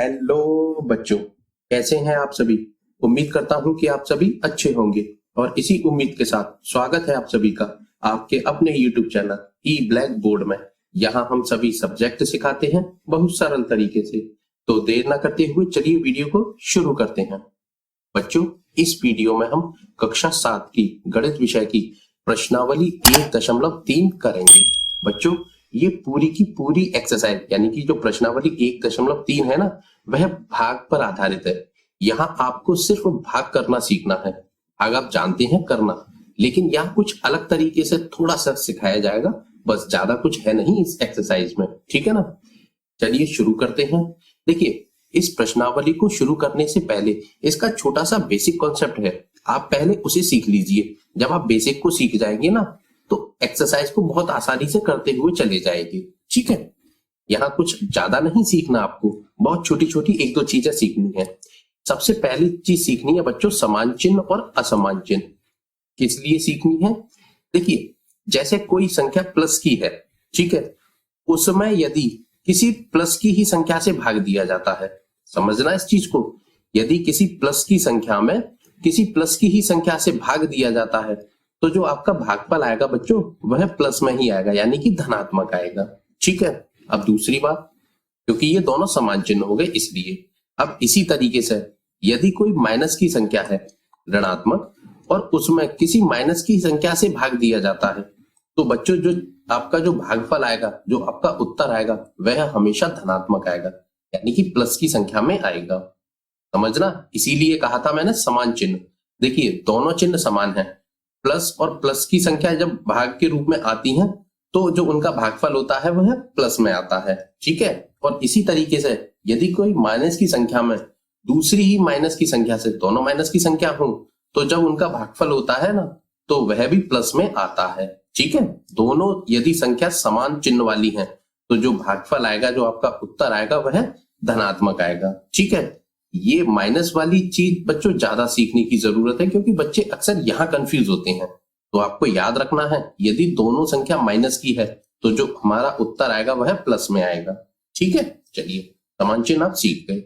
Hello बच्चों, कैसे हैं आप सभी। उम्मीद करता हूं कि आप सभी अच्छे होंगे और इसी उम्मीद के साथ स्वागत है आप सभी का आपके अपने YouTube चैनल ई ब्लैक बोर्ड में। यहाँ हम सभी सब्जेक्ट सिखाते हैं बहुत सरल तरीके से। तो देर न करते हुए चलिए वीडियो को शुरू करते हैं। बच्चों, इस वीडियो में हम कक्षा 7 की गणित विषय की प्रश्नावली 1.3 करेंगे। बच्चों, ये पूरी की पूरी एक्सरसाइज यानी कि जो प्रश्नावली 1.3 है ना, वह भाग पर आधारित है। यहाँ आपको सिर्फ भाग करना सीखना है। भाग आप जानते हैं करना, लेकिन यहाँ कुछ अलग तरीके से थोड़ा सा सिखाया जाएगा। बस ज्यादा कुछ है नहीं इस एक्सरसाइज में, ठीक है ना। चलिए शुरू करते हैं। देखिए, इस प्रश्नावली को शुरू करने से पहले इसका छोटा सा बेसिक कॉन्सेप्ट है, आप पहले उसे सीख लीजिए। जब आप बेसिक को सीख जाएंगे ना, तो एक्सरसाइज को बहुत आसानी से करते हुए चले जाएंगे, ठीक है। यहाँ कुछ ज्यादा नहीं सीखना, आपको बहुत छोटी छोटी 1-2 चीजें सीखनी है। सबसे पहली चीज सीखनी है बच्चों, समान चिन्ह और असमान चिन्ह। किस लिए सीखनी है? देखिए, जैसे कोई संख्या प्लस की है, ठीक है, उसमें यदि किसी प्लस की ही संख्या से भाग दिया जाता है, समझना इस चीज को। यदि किसी प्लस की संख्या में किसी प्लस की ही संख्या से भाग दिया जाता है, तो जो आपका भागफल आएगा बच्चों, वह प्लस में ही आएगा, यानी कि धनात्मक आएगा, ठीक है। अब दूसरी बात, क्योंकि ये दोनों समान चिन्ह हो गए इसलिए। अब इसी तरीके से यदि कोई माइनस की संख्या है, ऋणात्मक, और उसमें किसी माइनस की संख्या से भाग दिया जाता है, तो बच्चों जो आपका जो भागफल आएगा, जो आपका उत्तर आएगा, वह हमेशा धनात्मक आएगा, यानी कि प्लस की संख्या में आएगा। समझना, इसीलिए कहा था मैंने समान चिन्ह। देखिए, दोनों चिन्ह समान है। प्लस और प्लस की संख्या जब भाग के रूप में आती हैं, तो जो उनका भागफल होता है वह प्लस में आता है, ठीक है। और इसी तरीके से यदि कोई माइनस की संख्या में दूसरी ही माइनस की संख्या से, दोनों माइनस की संख्या हो, तो जब उनका भागफल होता है ना, तो वह भी प्लस में आता है, ठीक है। दोनों यदि संख्या समान चिन्ह वाली है, तो जो भागफल आएगा, जो आपका उत्तर आएगा, वह धनात्मक आएगा, ठीक है। ये माइनस वाली चीज बच्चों ज्यादा सीखने की जरूरत है, क्योंकि बच्चे अक्सर यहाँ कंफ्यूज होते हैं। तो आपको याद रखना है, यदि दोनों संख्या माइनस की है, तो जो हमारा उत्तर आएगा वह प्लस में आएगा, ठीक है। चलिए, समान चिन्ह आप सीख गए।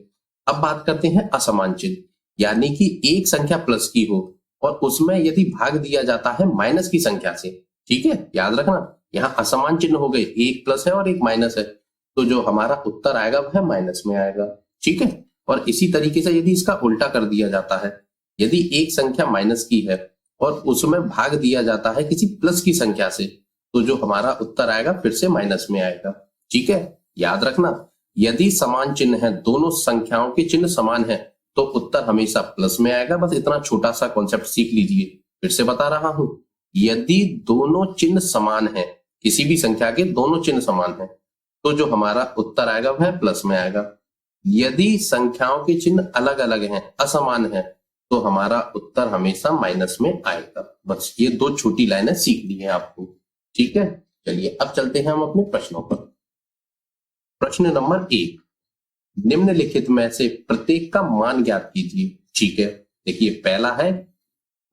अब बात करते हैं असमान चिन्ह, यानी कि एक संख्या प्लस की हो और उसमें यदि भाग दिया जाता है माइनस की संख्या से, ठीक है। याद रखना, यहाँ असमान चिन्ह हो गए, एक प्लस है और एक माइनस है, तो जो हमारा उत्तर आएगा वह माइनस में आएगा, ठीक है। और इसी तरीके से यदि इसका उल्टा कर दिया जाता है, यदि एक संख्या माइनस की है और उसमें भाग दिया जाता है किसी प्लस की संख्या से, तो जो हमारा उत्तर आएगा फिर से माइनस में आएगा, ठीक है। याद रखना, यदि समान चिन्ह है, दोनों संख्याओं के चिन्ह समान है, तो उत्तर हमेशा प्लस में आएगा। बस इतना छोटा सा कॉन्सेप्ट सीख लीजिए। फिर से बता रहा हूं, यदि दोनों चिन्ह समान है, किसी भी संख्या के दोनों चिन्ह समान है, तो जो हमारा उत्तर आएगा वह प्लस में आएगा। यदि संख्याओं के चिन्ह अलग अलग हैं, असमान है, तो हमारा उत्तर हमेशा माइनस में आएगा। बस ये 2 छोटी लाइनें सीखनी है आपको, ठीक है। चलिए, अब चलते हैं हम अपने प्रश्नों पर। प्रश्न नंबर 1, निम्नलिखित में से प्रत्येक का मान ज्ञात कीजिए, ठीक है। देखिए, पहला है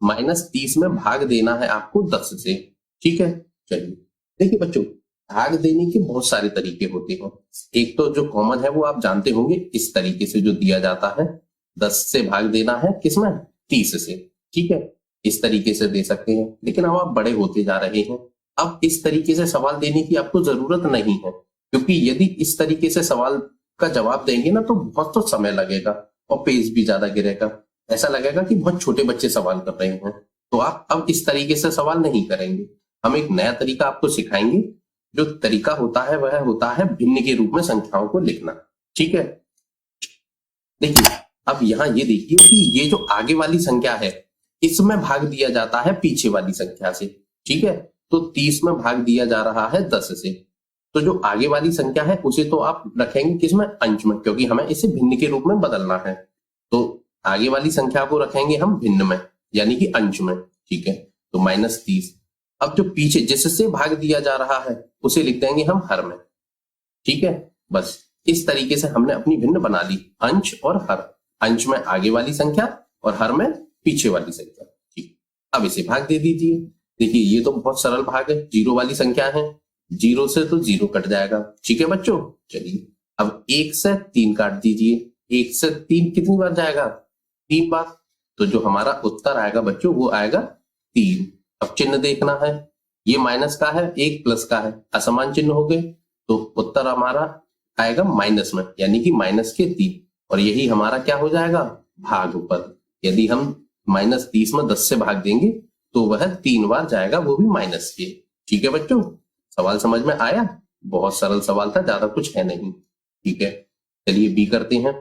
-30 में भाग देना है आपको 10 से, ठीक है। चलिए, देखिए बच्चों, भाग देने के बहुत सारे तरीके होते हैं। एक तो जो कॉमन है वो आप जानते होंगे, इस तरीके से जो दिया जाता है, 10 से भाग देना है किसमें, 30 से, ठीक है। इस तरीके से दे सकते हैं, लेकिन अब आप बड़े होते जा रहे हैं, अब इस तरीके से सवाल देने की आपको जरूरत नहीं है, क्योंकि यदि इस तरीके से सवाल का जवाब देंगे ना, तो बहुत तो समय लगेगा और पेज भी ज्यादा गिरेगा, ऐसा लगेगा कि बहुत छोटे बच्चे सवाल कर रहे हैं। तो आप अब इस तरीके से सवाल नहीं करेंगे, हम एक नया तरीका आपको सिखाएंगे। जो तरीका होता है वह होता है भिन्न के रूप में संख्याओं को लिखना, ठीक है। देखिए, अब यहाँ ये देखिए कि ये जो आगे वाली संख्या है, इसमें भाग दिया जाता है पीछे वाली संख्या से, ठीक है। तो 30 में भाग दिया जा रहा है 10 से, तो जो आगे वाली संख्या है उसे तो आप रखेंगे किसमें, अंश में, क्योंकि हमें इसे भिन्न के रूप में बदलना है। तो आगे वाली संख्या को रखेंगे हम भिन्न में, यानी कि अंश में, ठीक है। तो -30। अब जो पीछे जिससे भाग दिया जा रहा है उसे लिख देंगे हम हर में, ठीक है। बस इस तरीके से हमने अपनी भिन्न बना ली, अंश और हर। अंश में आगे वाली संख्या और हर में पीछे वाली संख्या, ठीक। अब इसे भाग दे दीजिए। देखिए, ये तो बहुत सरल भाग है, 0 वाली संख्या है, 0 से तो 0 कट जाएगा, ठीक है बच्चों। चलिए, अब 1 से 3 काट दीजिए, 1 से 3 कितनी बार जाएगा? 3 बार। तो जो हमारा उत्तर आएगा बच्चों वो आएगा 3। अब चिन्ह देखना है, ये माइनस का है, एक प्लस का है, असमान चिन्ह हो गए, तो उत्तर हमारा आएगा माइनस में, यानी कि -3। और यही हमारा क्या हो जाएगा? भागफल। यदि हम -30 में 10 से भाग देंगे तो वह 3 बार जाएगा, वो भी माइनस के। ठीक है बच्चों, सवाल समझ में आया? बहुत सरल सवाल था, ज्यादा कुछ है नहीं। ठीक है, चलिए बी करते हैं।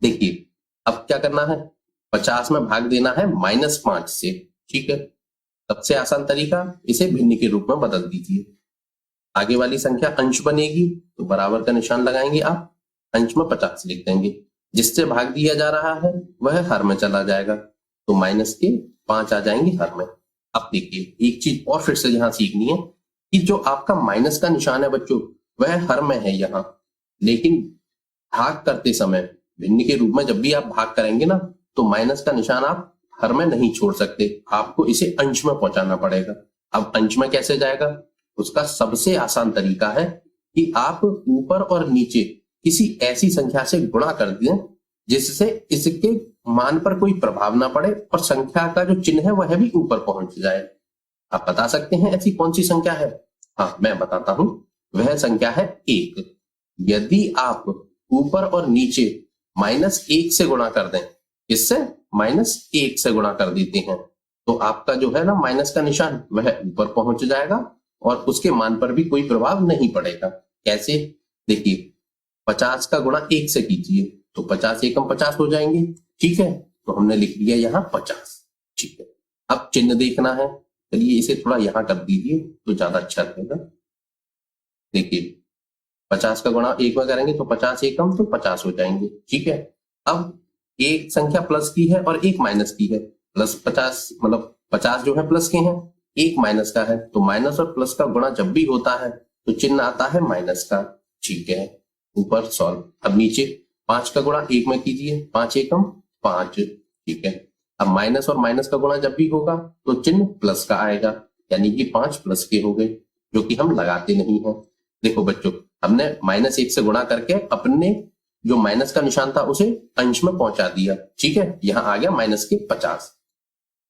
देखिए अब क्या करना है, 50 में भाग देना है -5 से। ठीक है, सबसे आसान तरीका, इसे भिन्न के रूप में बदल दीजिए। आगे वाली संख्या अंश बनेगी तो बराबर का निशान लगाएंगे आप, अंश में 50 लिख देंगे। जिससे भाग दिया जा रहा है वह हर में चला जाएगा, तो -5 आ जाएंगे हर में। अब देखिए एक चीज और फिर से यहाँ सीखनी है कि जो आपका माइनस का निशान है बच्चों वह हर में है यहाँ, लेकिन भाग करते समय भिन्न के रूप में जब भी आप भाग करेंगे ना तो माइनस का निशान आप हर में नहीं छोड़ सकते, आपको इसे अंश में पहुंचाना पड़ेगा। अब अंश में कैसे जाएगा? उसका सबसे आसान तरीका है कि आप ऊपर और नीचे किसी ऐसी संख्या से गुणा कर दें जिससे इसके मान पर कोई प्रभाव ना पड़े और संख्या का जो चिन्ह है वह भी ऊपर पहुंच जाए। आप बता सकते हैं ऐसी कौन सी संख्या है? हाँ मैं बताता हूं, वह संख्या है 1। यदि आप ऊपर और नीचे -1 से गुणा कर दें, इससे -1 से गुणा कर देते हैं, तो आपका जो है ना माइनस का निशान वह ऊपर पहुंच जाएगा और उसके मान पर भी कोई प्रभाव नहीं पड़ेगा। कैसे? देखिए 50 का गुणा 1 से कीजिए तो 50 एकम 50 हो जाएंगे। ठीक है, तो हमने लिख दिया यहाँ 50। ठीक है, अब चिन्ह देखना है, चलिए इसे थोड़ा यहाँ कर दीजिए तो ज्यादा अच्छा रहेगा। देखिए 50 का गुणा 1 में करेंगे तो 50 एकम तो 50 हो जाएंगे। ठीक है, अब एक संख्या प्लस की है और एक माइनस की है, प्लस 50 मतलब 50 जो है प्लस के हैं, एक माइनस का है, तो माइनस और प्लस का गुणा जब भी होता है तो चिन्ह आता है माइनस का। ठीक है, ऊपर सॉल्व। अब नीचे 5 का गुणा 1 में कीजिए, 5 एकम 5। ठीक है, अब माइनस और माइनस का गुणा जब भी होगा तो चिन्ह प्लस का आएगा, यानी कि 5 प्लस के हो गए, जो कि हम लगाते नहीं है। देखो बच्चों, हमने -1 से गुणा करके अपने जो माइनस का निशान था उसे अंश में पहुंचा दिया। ठीक है, यहां आ गया -50।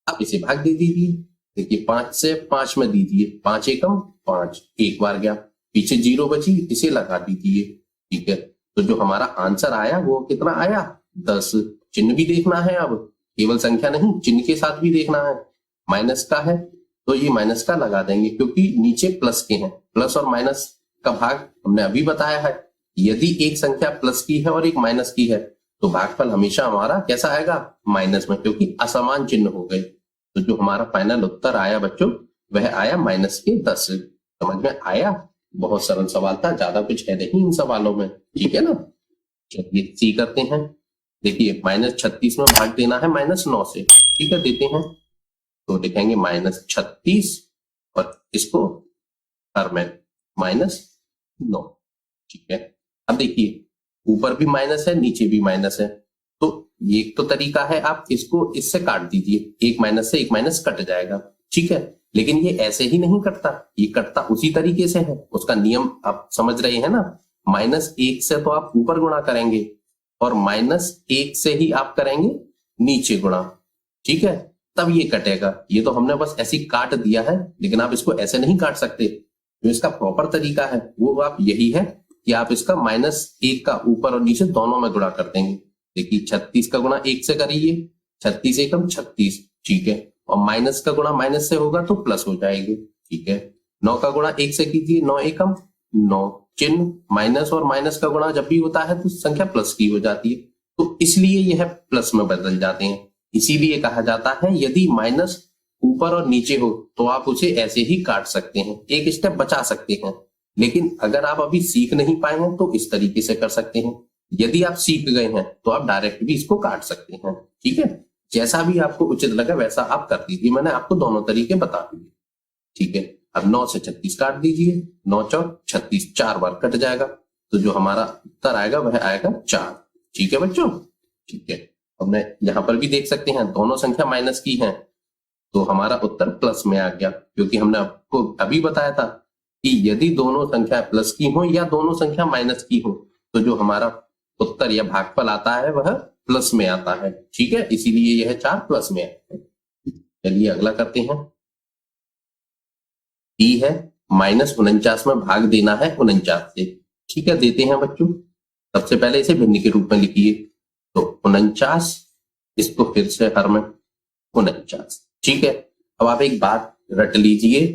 अब इसे भाग दे दीजिए। देखिए 5 से 5 में दीजिए, 5 एकम 5, एक बार गया, पीछे 0 बची, इसे लगा दीजिए। ठीक है, तो जो हमारा आंसर आया वो कितना आया? 10। चिन्ह भी देखना है, अब केवल संख्या नहीं चिन्ह के साथ भी देखना है। माइनस का है तो ये माइनस का लगा देंगे क्योंकि नीचे प्लस के हैं। प्लस और माइनस का भाग हमने अभी बताया है, यदि एक संख्या प्लस की है और एक माइनस की है तो भागफल हमेशा हमारा कैसा आएगा? माइनस में, क्योंकि असमान चिन्ह हो गए। तो जो हमारा फाइनल उत्तर आया बच्चों वह आया -10। समझ में आया? बहुत सरल सवाल था, ज्यादा कुछ है नहीं इन सवालों में। ठीक है ना, चलिए सी करते हैं। देखिए -36 में भाग देना है -9 से। ठीक है, देते हैं तो लिखेंगे -36 और इसको हर में -9। ठीक है, अब देखिए ऊपर भी माइनस है नीचे भी माइनस है, तो ये एक तो तरीका है, आप इसको इससे काट दीजिए, एक माइनस से एक माइनस कट जाएगा। ठीक है, लेकिन ये ऐसे ही नहीं कटता, ये कटता उसी तरीके से है। उसका नियम आप समझ रहे हैं ना, -1 से तो आप ऊपर गुणा करेंगे और -1 से ही आप करेंगे नीचे गुणा। ठीक है, तब ये कटेगा। ये तो हमने बस ऐसे ही काट दिया है, लेकिन आप इसको ऐसे नहीं काट सकते। जो इसका प्रॉपर तरीका है वो आप यही है कि आप इसका -1 का ऊपर और नीचे दोनों में गुणा कर देंगे। देखिए 36 का गुणा 1 से करिए, 36 एकम 36। ठीक है, और माइनस का गुणा माइनस से होगा तो प्लस हो जाएगी। ठीक है, 9 का गुणा 1 से कीजिए, 9 एकम 9। चिन्ह माइनस और माइनस का गुणा जब भी होता है तो संख्या प्लस की हो जाती है, तो इसलिए यह प्लस में बदल जाते हैं। इसीलिए कहा जाता है यदि माइनस ऊपर और नीचे हो तो आप उसे ऐसे ही काट सकते हैं, एक स्टेप बचा सकते हैं। लेकिन अगर आप अभी सीख नहीं पाए हैं तो इस तरीके से कर सकते हैं। यदि आप सीख गए हैं तो आप डायरेक्ट भी इसको काट सकते हैं। ठीक है, जैसा भी आपको उचित लगे वैसा आप कर दीजिए, मैंने आपको दोनों तरीके बता दिए। ठीक है, अब 9 से 36 काट दीजिए, 9 चौक 36, 4 बार कट जाएगा, तो जो हमारा उत्तर आएगा वह आएगा 4। ठीक है बच्चों, ठीक है, हमने यहाँ पर भी देख सकते हैं दोनों संख्या माइनस की हैं तो हमारा उत्तर प्लस में आ गया, क्योंकि हमने आपको अभी बताया था कि यदि दोनों संख्या प्लस की हो या दोनों संख्या माइनस की हो तो जो हमारा उत्तर या भागफल आता है वह प्लस में आता है, ठीक है, इसीलिए यह 4 प्लस में है। चलिए अगला करते हैं। डी है -49 में भाग देना है 49 से, ठीक है, देते हैं बच्चों। सबसे पहले इसे भिन्न के रूप में लिखिए, तो 49, इसको फिर से हर में 49, ठीक है। अब आप एक बात रट लीजिए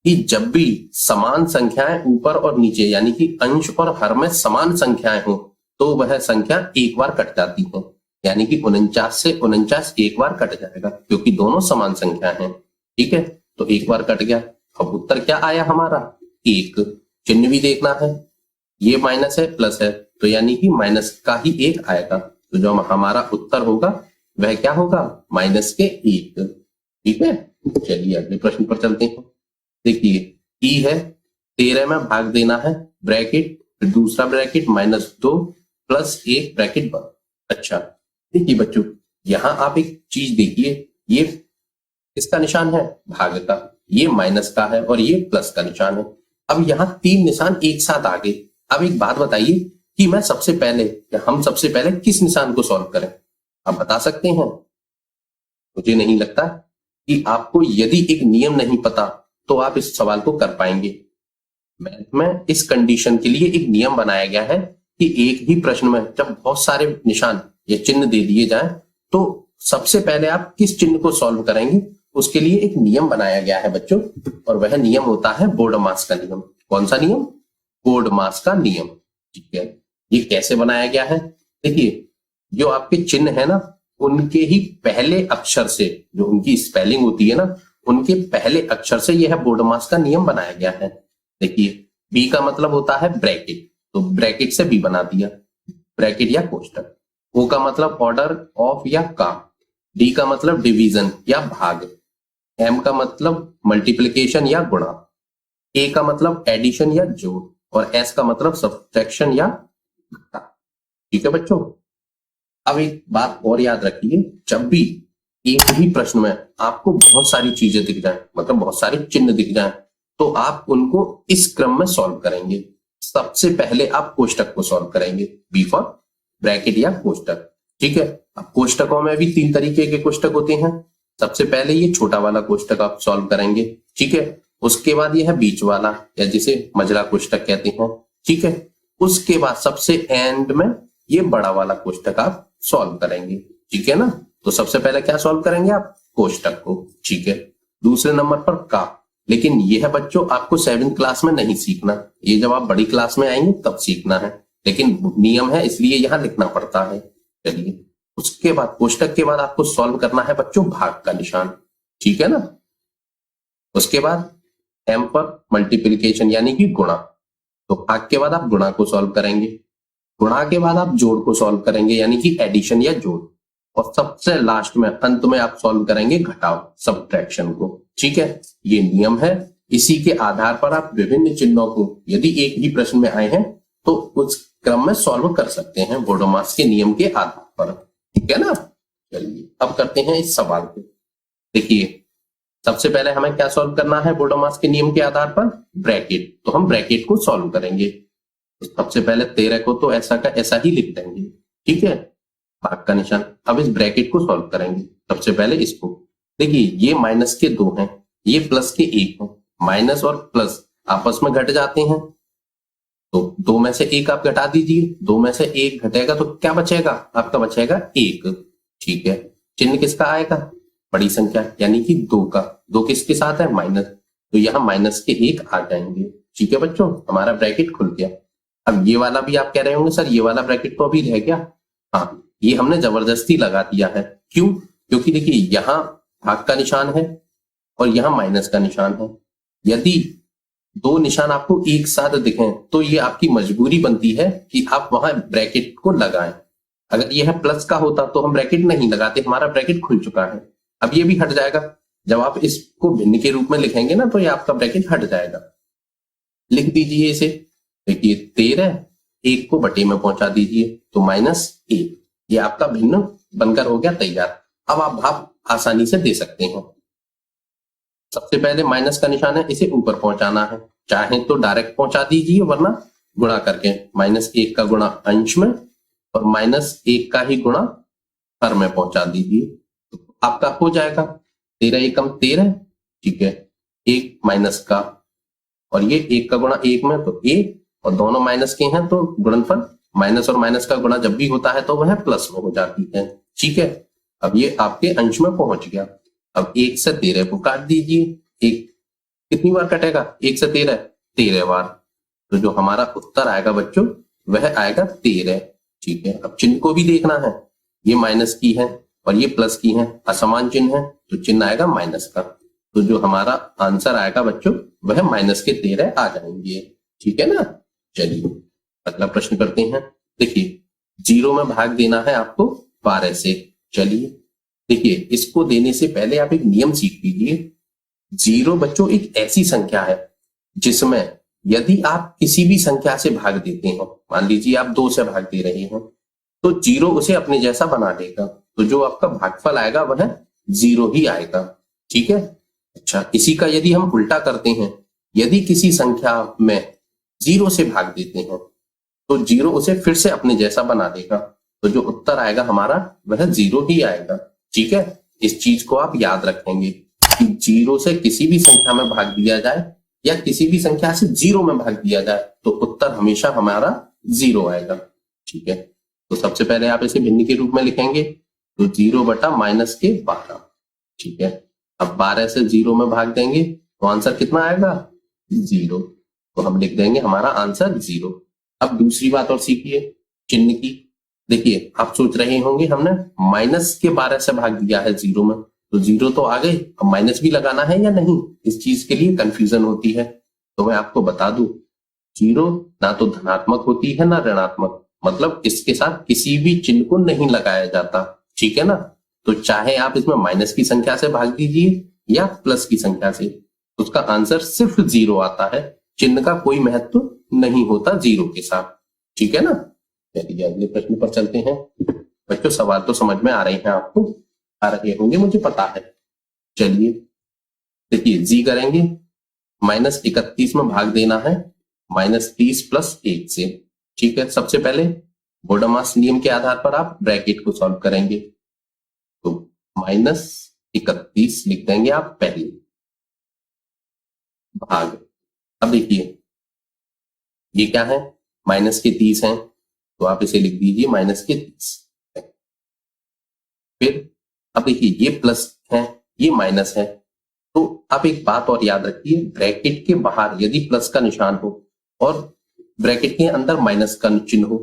कि जब भी समान संख्याएं ऊपर और नीचे यानी कि अंश और हर में समान संख्याएं हो तो वह संख्या एक बार कट जाती है, यानी कि 49 से 49 एक बार कट जाएगा क्योंकि दोनों समान संख्या हैं, ठीक है। तो एक बार कट गया। अब उत्तर क्या आया हमारा? 1। चिन्ह भी देखना है, ये माइनस है प्लस है, तो यानी कि माइनस का ही 1 आएगा। तो जो हमारा उत्तर होगा वह क्या होगा? -1, ठीक है। चलिए अगले प्रश्न पर चलते हैं। देखिए ई है 13 में भाग देना है, ब्रैकेट फिर दूसरा ब्रैकेट -2 + 1 ब्रैकेट बंद। अच्छा देखिए बच्चों, यहां आप एक चीज देखिए, ये किसका निशान है? भाग का। ये माइनस का है और ये प्लस का निशान है। अब यहाँ 3 निशान एक साथ आ गए। अब एक बात बताइए कि मैं सबसे पहले या हम सबसे पहले किस निशान को सॉल्व करें? आप बता सकते हैं? मुझे नहीं लगता कि आपको यदि एक नियम नहीं पता तो आप इस सवाल को कर पाएंगे। मैथ में इस कंडीशन के लिए एक नियम बनाया गया है कि एक ही प्रश्न में जब बहुत सारे निशान या चिन्ह दे दिए जाएं तो सबसे पहले आप किस चिन्ह को सॉल्व करेंगे, उसके लिए एक नियम बनाया गया है बच्चों, और वह नियम होता है बोर्डमास का नियम। कौन सा नियम? बोर्डमास का नियम, ठीक है। ये कैसे बनाया गया है? देखिए जो आपके चिन्ह है ना, उनके ही पहले अक्षर से, जो उनकी स्पेलिंग होती है ना, उनके पहले अक्षर से यह बोर्डमास का नियम बनाया गया है। देखिए बी का मतलब होता है ब्रैकेट, तो ब्रैकेट से बी बना दिया, ब्रैकेट या कोष्टक। ओ का मतलब ऑर्डर ऑफ या का। डी का मतलब डिवीजन या भाग। एम का मतलब मल्टीप्लिकेशन या गुणा। ए का मतलब एडिशन या जोड़, और एस का मतलब सब्ट्रैक्शन या घटा, ठीक है बच्चों। अब एक बात और याद रखिए, जब भी एक ही प्रश्न में आपको बहुत सारी चीजें दिख जाएं, मतलब बहुत सारे चिन्ह दिख जाएं, तो आप उनको इस क्रम में सॉल्व करेंगे। सबसे पहले आप कोष्टक को सॉल्व करेंगे, बी फॉर ब्रैकेट या कोष्टक, ठीक है। अब कोष्टकों में भी 3 तरीके के कोष्टक होते हैं। सबसे पहले ये छोटा वाला कोष्टक आप सॉल्व करेंगे, ठीक है। उसके बाद यह है बीच वाला या जिसे मझला कोष्टक कहते हैं, ठीक है। उसके बाद सबसे एंड में ये बड़ा वाला कोष्टक आप सॉल्व करेंगे, ठीक है ना। तो सबसे पहले क्या सॉल्व करेंगे आप? कोष्टक को, ठीक है। दूसरे नंबर पर का, लेकिन यह बच्चों आपको 7th क्लास में नहीं सीखना, ये जब आप बड़ी क्लास में आएंगे तब सीखना है, लेकिन नियम है इसलिए यहां लिखना पड़ता है। चलिए उसके बाद कोष्टक के बाद आपको सॉल्व करना है बच्चों भाग का निशान, ठीक है ना। उसके बाद एम पर मल्टीप्लिकेशन यानी कि गुणा, तो भाग के बाद आप गुणा को सॉल्व करेंगे। गुणा के बाद आप जोड़ को सॉल्व करेंगे यानी कि एडिशन या जोड़, और सबसे लास्ट में अंत में आप सॉल्व करेंगे घटाव, सब्ट्रैक्शन को, ठीक है। ये नियम है, इसी के आधार पर आप विभिन्न चिन्हों को यदि एक ही प्रश्न में आए हैं तो उस क्रम में सॉल्व कर सकते हैं बोर्डमास के नियम के आधार पर, ठीक है ना। चलिए अब करते हैं इस सवाल को। देखिए सबसे पहले हमें क्या सॉल्व करना है बोर्डमास के नियम के आधार पर? ब्रैकेट, तो हम ब्रैकेट को सॉल्व करेंगे। तो सबसे पहले 13 को तो ऐसा का ऐसा ही लिख देंगे, ठीक है, भाग का निशान। अब इस ब्रैकेट को सॉल्व करेंगे। सबसे पहले इसको देखिए, ये माइनस के 2 हैं, ये प्लस के 1 हैं। माइनस और प्लस आपस में घट जाते हैं, तो 2 में से 1 आप घटा दीजिए, 2 में से 1 घटेगा तो क्या बचेगा? आपका बचेगा 1, ठीक है। चिन्ह किसका आएगा? बड़ी संख्या यानी कि 2 का। 2 किसके साथ है? माइनस, तो यहाँ माइनस के 1 आ जाएंगे, ठीक है बच्चों, हमारा ब्रैकेट खुल गया। अब ये वाला भी आप कह रहे होंगे सर ये वाला ब्रैकेट तो अभी रह गया। हाँ, ये हमने जबरदस्ती लगा दिया है। क्यों? क्योंकि देखिए यहाँ भाग का निशान है और यहाँ माइनस का निशान है। यदि 2 निशान आपको एक साथ दिखें तो ये आपकी मजबूरी बनती है कि आप वहां ब्रैकेट को लगाएं। अगर यह प्लस का होता तो हम ब्रैकेट नहीं लगाते, हमारा ब्रैकेट खुल चुका है। अब ये भी हट जाएगा, जब आप इसको भिन्न के रूप में लिखेंगे ना तो ये आपका ब्रैकेट हट जाएगा। लिख दीजिए इसे, देखिए 13 1 को बटे में पहुंचा दीजिए तो -1, ये आपका भिन्न बनकर हो गया तैयार। अब आप भाग आसानी से दे सकते हैं। सबसे पहले माइनस का निशान है, इसे ऊपर पहुंचाना है, चाहे तो डायरेक्ट पहुंचा दीजिए वरना गुणा करके। -1 का गुणा अंश में और -1 का ही गुणा हर में पहुंचा दीजिए, तो आपका हो जाएगा 13 एकम 13, ठीक है, 1 माइनस का, और ये 1 का गुणा 1 में तो 1, और दोनों माइनस के हैं तो गुणनफल माइनस और माइनस का गुणा जब भी होता है तो वह प्लस में हो जाती है, ठीक है। अब ये आपके अंश में पहुंच गया। अब 1 से 13 को काट दीजिए, एक कितनी बार कटेगा, 1 से 13 13 बार, तो जो हमारा उत्तर आएगा बच्चों वह आएगा 13, ठीक है। अब चिन्ह को भी देखना है, ये माइनस की है और ये प्लस की है, असमान चिन्ह है तो चिन्ह आएगा माइनस का, तो जो हमारा आंसर आएगा बच्चों वह -13 आ जाएंगे, ठीक है ना। चलिए अगला प्रश्न करते हैं। देखिए 0 में भाग देना है आपको 12 से। चलिए देखिए, इसको देने से पहले आप एक नियम सीख लीजिए। 0 बच्चों एक ऐसी संख्या है जिसमें यदि आप किसी भी संख्या से भाग देते हैं, मान लीजिए आप 2 से भाग दे रहे हैं, तो 0 उसे अपने जैसा बना देगा, तो जो आपका भागफल आएगा वह 0 ही आएगा, ठीक है। अच्छा, इसी का यदि हम उल्टा करते हैं, यदि किसी संख्या में 0 से भाग देते हैं तो 0 उसे फिर से अपने जैसा बना देगा, तो जो उत्तर आएगा हमारा वह 0 ही आएगा, ठीक है। इस चीज को आप याद रखेंगे कि 0 से किसी भी संख्या में भाग दिया जाए या किसी भी संख्या से 0 में भाग दिया जाए तो उत्तर हमेशा हमारा 0 आएगा, ठीक है। तो सबसे पहले आप इसे भिन्न के रूप में लिखेंगे, तो 0 बटा -12, ठीक है। अब 12 से 0 में भाग देंगे तो आंसर कितना आएगा, 0, तो हम लिख देंगे हमारा आंसर 0। अब दूसरी बात और सीखिए चिन्ह की। देखिए आप सोच रहे होंगे हमने -12 से भाग दिया है 0 में, तो 0 तो आ गए, अब माइनस भी लगाना है या नहीं, इस चीज के लिए कंफ्यूजन होती है। तो मैं आपको बता दूं, 0 ना तो धनात्मक होती है ना ऋणात्मक, मतलब इसके साथ किसी भी चिन्ह को नहीं लगाया जाता, ठीक है ना। तो चाहे आप इसमें माइनस की संख्या से भाग दीजिए या प्लस की संख्या से, उसका आंसर सिर्फ 0 आता है, चिन्ह का कोई महत्व नहीं होता 0 के साथ, ठीक है ना। चलिए अगले प्रश्न पर चलते हैं। बच्चों सवाल तो समझ में आ रहे हैं आपको, आ रहे होंगे मुझे पता है। चलिए देखिए, जी करेंगे, -31 में भाग देना है -30 + 1 से, ठीक है। सबसे पहले बोडोमास नियम के आधार पर आप ब्रैकेट को सॉल्व करेंगे, तो -31 लिख देंगे आप पहले, भाग। अब देखिए ये क्या है, -30 है, तो आप इसे लिख दीजिए -30। फिर अब देखिए ये प्लस है, ये माइनस है, तो आप एक बात और याद रखिए, ब्रैकेट के बाहर यदि प्लस का निशान हो और ब्रैकेट के अंदर माइनस का चिन्ह हो,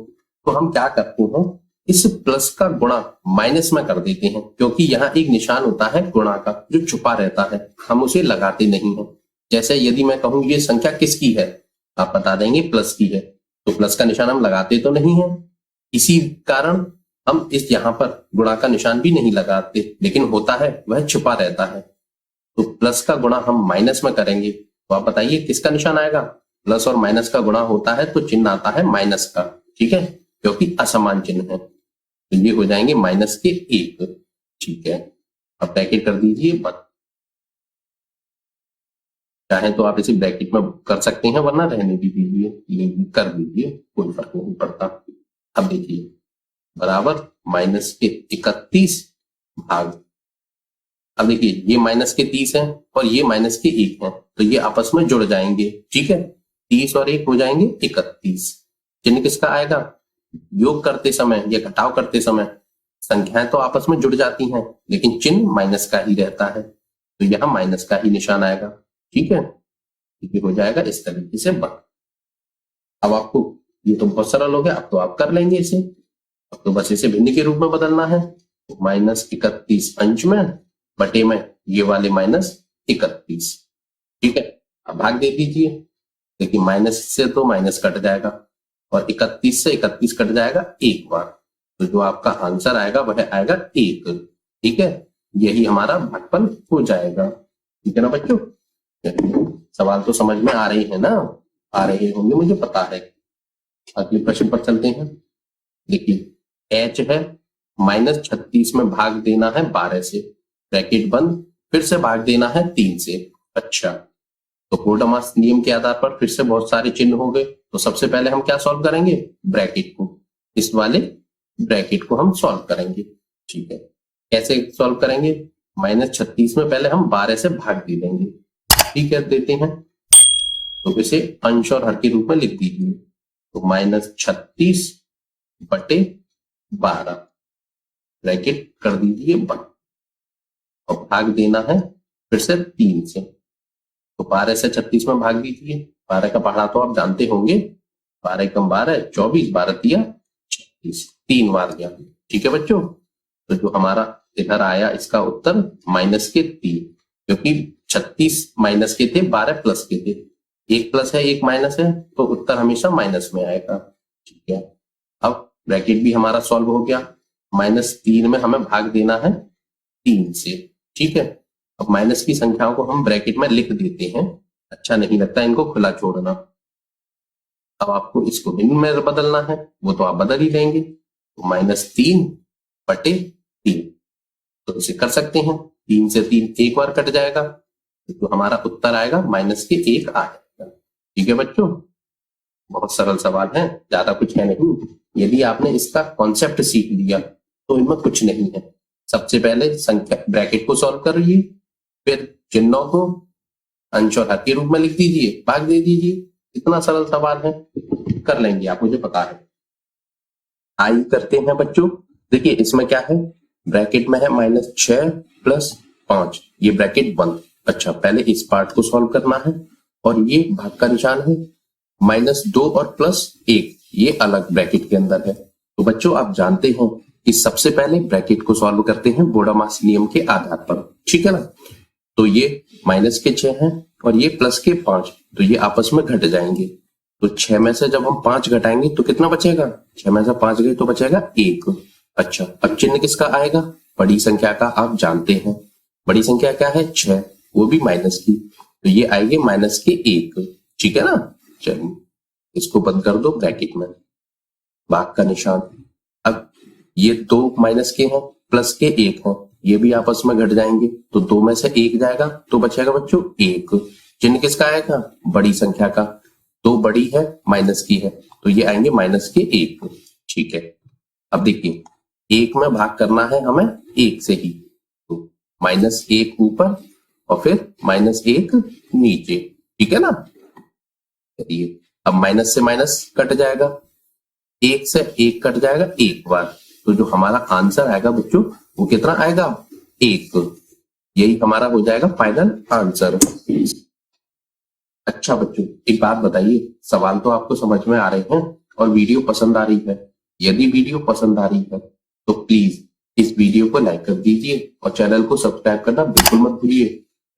तो हम क्या करते हैं, इस प्लस का गुणा माइनस में कर देते हैं, क्योंकि यहाँ एक निशान होता है गुणा का जो छुपा रहता है, हम उसे लगाते नहीं है। जैसे यदि मैं कहूं ये संख्या किसकी है, आप बता देंगे प्लस की है, तो प्लस का निशान हम लगाते तो नहीं है, इसी कारण हम इस यहाँ पर गुणा का निशान भी नहीं लगाते, लेकिन होता है वह छुपा रहता है। तो प्लस का गुणा हम माइनस में करेंगे, तो आप बताइए किसका निशान आएगा, प्लस और माइनस का गुणा होता है तो चिन्ह आता है माइनस का, ठीक है, क्योंकि असमान चिन्ह है, तो ये हो जाएंगे -1, ठीक है। अब ब्रैकेट कर दीजिए बंद, चाहे तो आप इसे ब्रैकेट में कर सकते हैं वरना रहने भी दीजिए, लेकिन कर दीजिए, कोई फर्क नहीं पड़ता। अब देखिए बराबर -31 भाग, अब देखिए ये -30 है और ये -1 है, तो ये आपस में जुड़ जाएंगे, ठीक है, 30 और 1 हो जाएंगे 31। चिन्ह किसका आएगा, योग करते समय या घटाव करते समय संख्याएं तो आपस में जुड़ जाती हैं, लेकिन चिन्ह माइनस का ही रहता है, तो यहाँ माइनस का ही निशान आएगा, ठीक है। ये हो जाएगा इस तरीके से बन। अब आपको ये तो बहुत सरल हो गया, अब तो आप कर लेंगे इसे, अब तो बस इसे भिन्न के रूप में बदलना है, तो -31 अंश में बटे में ये वाले -31, ठीक है। अब भाग दे दीजिए, देखिए माइनस से तो माइनस कट जाएगा और 31 से 31 कट जाएगा एक बार, तो जो आपका आंसर आएगा वह आएगा 1, ठीक है। यही हमारा भागफल हो जाएगा, ठीक है ना बच्चों। सवाल तो समझ में आ रहे हैं ना, आ रहे होंगे मुझे पता है। अगले प्रश्न पर चलते हैं। देखिए h है, -36 में भाग देना है 12 से, ब्रैकेट बंद, फिर से भाग देना है 3 से। अच्छा, तो बोडोमास नियम के आधार पर फिर से बहुत सारे चिन्ह हो गए, तो सबसे पहले हम क्या सॉल्व करेंगे, ब्रैकेट को, इस वाले ब्रैकेट को हम सॉल्व करेंगे। ठीक है, कैसे सॉल्व करेंगे? -36 में पहले हम 12 से भाग दे देंगे। ठीक है, देते हैं तो इसे अंश और हर के रूप में लिख दीजिए। तो -36 बटे 12 ब्रैकेट कर दीजिए बंद और भाग देना है फिर से 3 से। तो 12 से 36 में भाग दीजिए। 12 का पहाड़ा तो आप जानते होंगे, 12 कम 12 24, 12 तिया 36, 3 बार गया। ठीक है बच्चों, तो जो हमारा इधर आया इसका उत्तर -3, क्योंकि 36 माइनस के थे, 12 प्लस के थे। एक प्लस है एक माइनस है, तो उत्तर हमेशा माइनस में आएगा। ठीक है, अब ब्रैकेट भी हमारा सॉल्व हो गया। -3 में हमें भाग देना है 3 से। ठीक है, अब माइनस की संख्याओं को हम ब्रैकेट में लिख देते हैं, अच्छा नहीं लगता इनको खुला छोड़ना। अब आपको इसको भिन्न में बदलना है, वो तो आप बदल ही लेंगे। तो -3 बटे 3, तो इसे कर सकते हैं। 3 से 3 एक बार कट जाएगा, तो हमारा उत्तर आएगा -1 आएगा। ठीक है बच्चों, बहुत सरल सवाल है, ज्यादा कुछ है नहीं। यदि आपने इसका कॉन्सेप्ट सीख लिया तो इनमें कुछ नहीं है। सबसे पहले संख्या ब्रैकेट को सॉल्व करिए, फिर चिन्हों को अंश और हर के रूप में लिख दीजिए, भाग दे दीजिए। इतना सरल सवाल है, कर लेंगे आप, मुझे पता है। आई करते हैं बच्चों। देखिए इसमें क्या है, ब्रैकेट में है -6 + 5, ये ब्रैकेट बंद। अच्छा, पहले इस पार्ट को सॉल्व करना है, और ये भाग का निशान है। -2 और +1 ये अलग ब्रैकेट के अंदर है। तो बच्चों आप जानते हो कि सबसे पहले ब्रैकेट को सॉल्व करते हैं बोडामास नियम के आधार पर। ठीक है ना, तो ये -6 है और ये +5, तो ये आपस में घट जाएंगे। तो 6 में से जब हम 5 घटाएंगे तो कितना बचेगा? 6 में से 5 गए तो बचेगा 1। अच्छा, अब चिन्ह किसका आएगा? बड़ी संख्या का। आप जानते हैं बड़ी संख्या क्या है? 6, वो भी माइनस की, तो ये आएगी -1। ठीक है ना, चलिए इसको बंद कर दो ब्रैकेट में, भाग का निशान। अब ये 2 माइनस के हैं, प्लस के 1 हैं, ये भी आपस में घट जाएंगे, तो 2 में से 1 जाएगा तो बचेगा बच्चों 1। चिन्ह किसका आएगा? बड़ी संख्या का। 2 बड़ी है, माइनस की है, तो ये आएंगे -1। ठीक है, अब देखिए 1 में भाग करना है हमें 1 से ही, तो -1 ऊपर और फिर -1 नीचे। ठीक है ना, चलिए अब माइनस से माइनस कट जाएगा, 1 से 1 कट जाएगा एक बार, तो जो हमारा आंसर आएगा बच्चों वो कितना आएगा? 1। यही हमारा हो जाएगा फाइनल आंसर। अच्छा बच्चों, एक बात बताइए, सवाल तो आपको समझ में आ रहे हैं और वीडियो पसंद आ रही है। यदि वीडियो पसंद आ रही है तो प्लीज इस वीडियो को लाइक कर दीजिए और चैनल को सब्सक्राइब करना बिल्कुल मत भूलिए।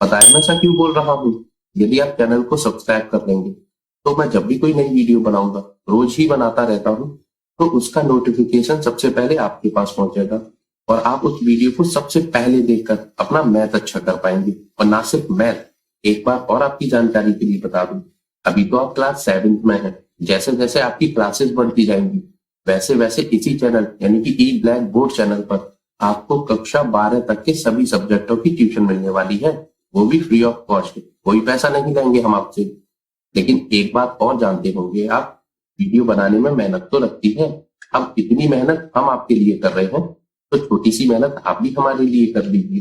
पता है मैं ऐसा क्यों बोल रहा हूँ? यदि आप चैनल को सब्सक्राइब कर लेंगे तो मैं जब भी कोई नई वीडियो बनाऊंगा, रोज ही बनाता रहता हूँ, तो उसका नोटिफिकेशन सबसे पहले आपके पास पहुंचेगा और आप उस वीडियो को सबसे पहले देखकर अपना मैथ अच्छा कर पाएंगे। और ना सिर्फ मैथ, एक बार और आपकी जानकारी के लिए बता दूं, अभी तो आप क्लास 7th में हैं। जैसे जैसे आपकी क्लासेस बढ़ती जाएंगी वैसे वैसे इसी चैनल यानी कि ई ब्लैक बोर्ड चैनल पर आपको कक्षा 12 तक के सभी सब्जेक्टों की ट्यूशन मिलने वाली है, वो भी फ्री ऑफ कॉस्ट। कोई पैसा नहीं लेंगे हम आपसे। लेकिन एक बात और जानते होंगे आप, वीडियो बनाने में मेहनत तो लगती है। अब इतनी मेहनत हम आपके लिए कर रहे हैं, तो छोटी सी मेहनत आप भी हमारे लिए कर लीजिए।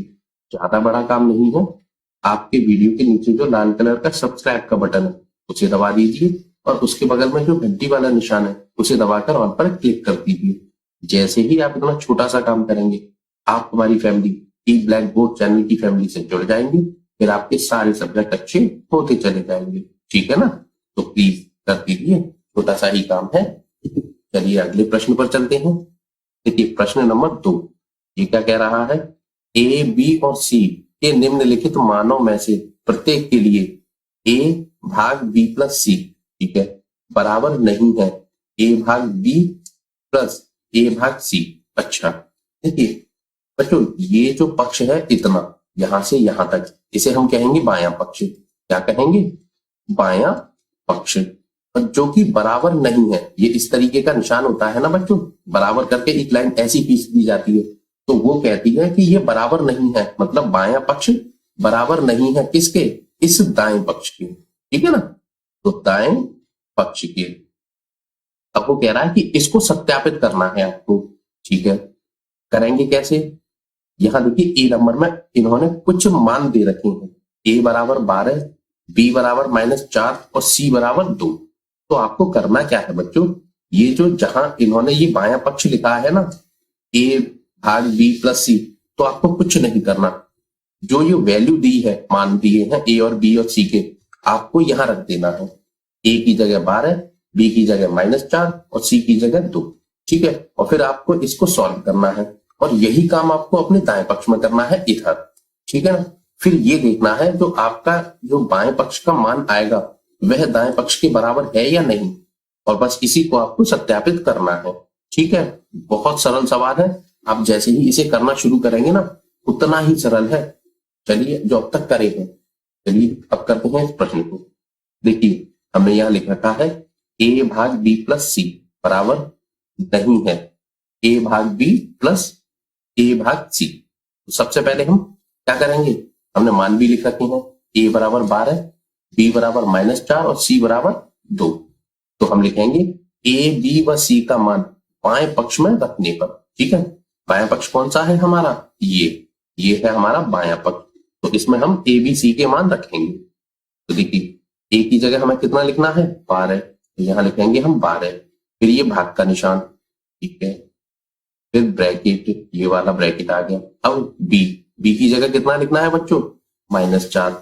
ज्यादा बड़ा काम नहीं है, आपके वीडियो के नीचे जो लाल कलर का सब्सक्राइब का बटन है उसे दबा दीजिए और उसके बगल में जो घंटी वाला निशान है उसे दबाकर ऑन पर क्लिक कर दीजिए। जैसे ही आप इतना छोटा सा काम करेंगे, आप हमारी फैमिली ई ब्लैक बोर्ड चैनल की फैमिली से जुड़ जाएंगे, फिर आपके सारे सब्जेक्ट अच्छे होते चले जाएंगे। ठीक है ना, तो प्लीज कर दीजिए, छोटा सा ही काम है। चलिए अगले प्रश्न पर चलते हैं। देखिए प्रश्न नंबर 2, ये क्या कह रहा है? ए, बी और सी के निम्नलिखित मानों में से प्रत्येक के लिए ए भाग बी प्लस सी, ठीक है, बराबर नहीं है ए भाग बी प्लस ए भाग सी। अच्छा देखिए बच्चों, ये जो पक्ष है इतना, यहां से यहां तक, इसे हम कहेंगे बायां पक्ष। क्या कहेंगे? बायां पक्ष। और जो कि बराबर नहीं है, ये इस तरीके का निशान होता है ना बच्चों, बराबर करके एक लाइन ऐसी खींच दी जाती है, तो वो कहती है कि ये बराबर नहीं है, मतलब बायां पक्ष बराबर नहीं है किसके? इस दाएं पक्ष के। ठीक है ना, तो दाएं पक्ष के। अब वो कह रहा है कि इसको सत्यापित करना है आपको। ठीक है, करेंगे कैसे? यहाँ देखिए ए नंबर में इन्होंने कुछ मान दे रखे हैं, ए बराबर 12, बी बराबर -4 और सी बराबर 2। तो आपको करना क्या है बच्चों, ये जो जहां इन्होंने ये बायां पक्ष लिखा है ना, ए भाग बी प्लस सी, तो आपको कुछ नहीं करना। जो ये वैल्यू दी है, मान दिए हैं ए और बी और सी के, आपको यहां रख देना है। ए की जगह 12, बी की जगह -4 और सी की जगह 2। ठीक है, और फिर आपको इसको सॉल्व करना है और यही काम आपको अपने दाएं पक्ष में करना है इधर। ठीक है ना, फिर ये देखना है जो आपका जो बाएं पक्ष का मान आएगा वह दाएं पक्ष के बराबर है या नहीं, और बस इसी को आपको सत्यापित करना है। ठीक है, बहुत सरल सवाल है, आप जैसे ही इसे करना शुरू करेंगे ना उतना ही सरल है। चलिए, जो अब तक करे हैं, चलिए अब करते हैं इस प्रश्न को। देखिए, हमने यहाँ लिख रखा है ए भाग बी प्लस सी बराबर नहीं है ए भाग बी प्लस ए भाग सी। तो सबसे पहले हम क्या करेंगे, हमने मान भी लिख रखे हैं, ए बराबर 12, बी बराबर -4 और सी बराबर 2। तो हम लिखेंगे ए बी व सी का मान बाएं पक्ष में रखने पर। ठीक है, बायां पक्ष कौन सा है हमारा, ये है हमारा बायां पक्ष। तो इसमें हम ए बी सी के मान रखेंगे। तो देखिए, ए की जगह हमें कितना लिखना है, 12, तो यहां लिखेंगे हम 12, फिर ये भाग का निशान। ठीक है, फिर ब्रैकेट, ये वाला ब्रैकेट आ गया। अब बी की जगह कितना लिखना है बच्चों, -4,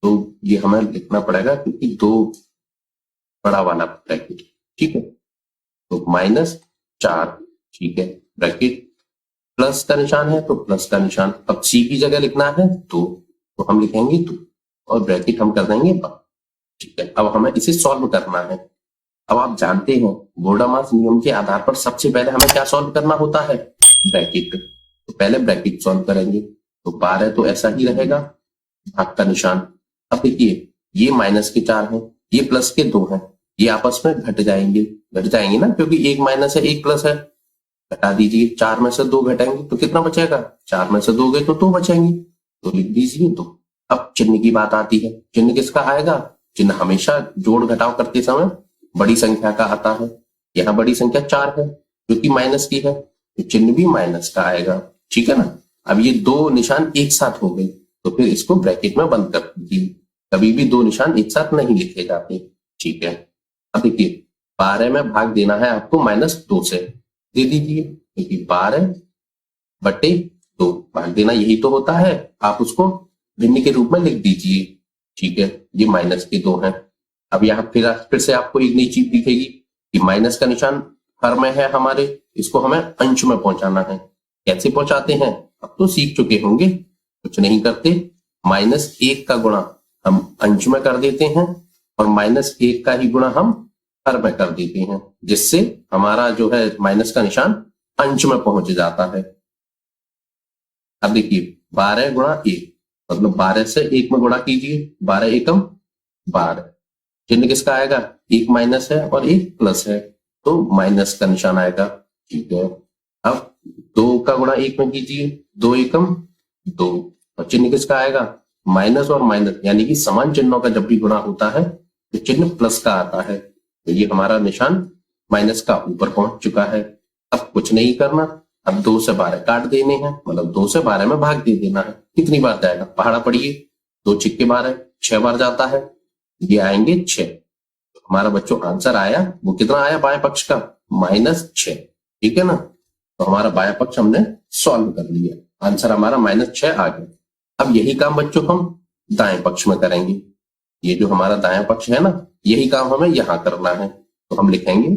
तो ये हमें लिखना पड़ेगा क्योंकि 2 बड़ा वाला ब्रैकेट। ठीक है, तो -4, ठीक है, ब्रैकेट प्लस का निशान है तो प्लस का निशान। अब सी की जगह लिखना है 2, तो हम लिखेंगे 2 और ब्रैकेट हम कर देंगे 1। ठीक है, अब हमें इसे सॉल्व करना है। अब आप जानते हैं बोर्डमास नियम के आधार पर सबसे पहले हमें क्या सॉल्व करना होता है, ब्रैकेट। तो पहले ब्रैकेट सॉल्व करेंगे, तो 12 तो ऐसा ही रहेगा, भाग का निशान। अब देखिए, ये -4 है, ये +2 है, ये आपस में घट जाएंगे ना, क्योंकि एक माइनस है एक प्लस है। घटा दीजिए, 4 में से 2 घटाएंगे तो कितना बचेगा, 4 में से 2 गए तो 2 बचेंगे, तो लिख दीजिए 2। अब चिन्ह की बात आती है, चिन्ह किसका आएगा, चिन्ह हमेशा जोड़ घटाव करते समय बड़ी संख्या का आता है। यहाँ बड़ी संख्या 4 है जो कि माइनस की है, तो चिन्ह भी माइनस का आएगा। ठीक है ना, अब ये 2 निशान एक साथ हो गए, तो फिर इसको ब्रैकेट में बंद कर दीजिए। कभी भी 2 निशान एक साथ नहीं लिखे जाते। ठीक है, अब देखिए, 12 में भाग देना है आपको -2 से, दे दीजिए, क्योंकि 12/2 भाग देना यही तो होता है। आप उसको भिन्न के रूप में लिख दीजिए। ठीक है, ये -2 है। अब यहाँ फिर से आपको एक नई चीज दिखेगी कि माइनस का निशान हर में है हमारे, इसको हमें अंश में पहुंचाना है। कैसे पहुंचाते हैं अब तो सीख चुके होंगे, कुछ नहीं करते, -1 का गुणा हम अंश में कर देते हैं और -1 का ही गुणा हम हर में कर देते हैं, जिससे हमारा जो है माइनस का निशान अंश में पहुंच जाता है। अब देखिए, 12 गुणा 1 मतलब 12 से 1 में गुणा कीजिए, 12 एकम 12। चिन्ह किसका आएगा, एक माइनस है और एक प्लस है, तो माइनस का निशान आएगा। ठीक है, अब 2 का गुणा 1 में कीजिए, 2 एकम 2, और चिन्ह किसका आएगा, माइनस और माइनस, यानी कि समान चिन्हों का जब भी गुणा होता है तो चिन्ह प्लस का आता है। तो ये हमारा निशान माइनस का ऊपर पहुंच चुका है। अब कुछ नहीं करना, अब 2 से 12 काट देने हैं, मतलब 2 से 12 में भाग दे देना है। कितनी बार जाएगा, पहाड़ा पड़िए, 2 छिक्के 12, 6 बार जाता है, ये आएंगे 6। तो हमारा बच्चों आंसर आया, वो कितना आया बाएं पक्ष का, -6। ठीक है ना, तो हमारा बाएं पक्ष हमने सॉल्व कर लिया, आंसर हमारा -6 आ गया। अब यही काम बच्चों हम दाएं पक्ष में करेंगे। ये जो हमारा दायां पक्ष है ना, यही काम हमें यहां करना है। तो हम लिखेंगे